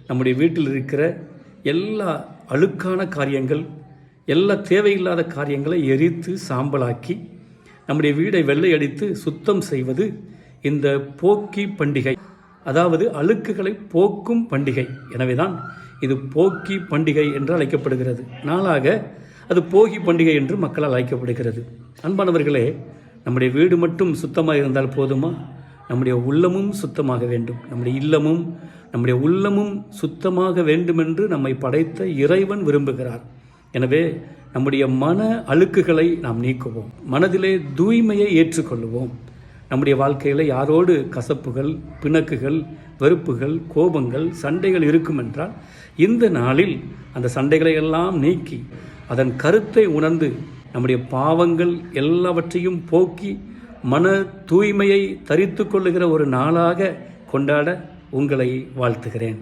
நம்முடைய வீட்டில் இருக்கிற எல்லா அழுக்கான காரியங்கள், எல்லா தேவையில்லாத காரியங்களை எரித்து சாம்பலாக்கி நம்முடைய வீடை வெள்ளை அடித்து சுத்தம் செய்வது இந்த போக்கி பண்டிகை, அதாவது அழுக்குகளை போக்கும் பண்டிகை. எனவேதான் இது போக்கி பண்டிகை என்று அழைக்கப்படுகிறது. நாளாக அது போகி பண்டிகை என்று மக்களால் அழைக்கப்படுகிறது. அன்பானவர்களே, நம்முடைய வீடு மட்டும் சுத்தமாக இருந்தால் போதுமா? நம்முடைய உள்ளமும் சுத்தமாக வேண்டும். நம்முடைய இல்லமும் நம்முடைய உள்ளமும் சுத்தமாக வேண்டுமென்று நம்மை படைத்த இறைவன் விரும்புகிறார். எனவே நம்முடைய மன அழுக்குகளை நாம் நீக்குவோம், மனதிலே தூய்மையை ஏற்றுக்கொள்வோம். நம்முடைய வாழ்க்கையில் யாரோடு கசப்புகள், பிணக்குகள், வெறுப்புகள், கோபங்கள், சண்டைகள் இருக்கும் என்றால் இந்த நாளில் அந்த சண்டைகளை எல்லாம் நீக்கி அதன் கருத்தை உணர்ந்து நம்முடைய பாவங்கள் எல்லாவற்றையும் போக்கி மன தூய்மையை தரித்து கொள்ளுகிற ஒரு நாளாக கொண்டாட உங்களை வாழ்த்துகிறேன்.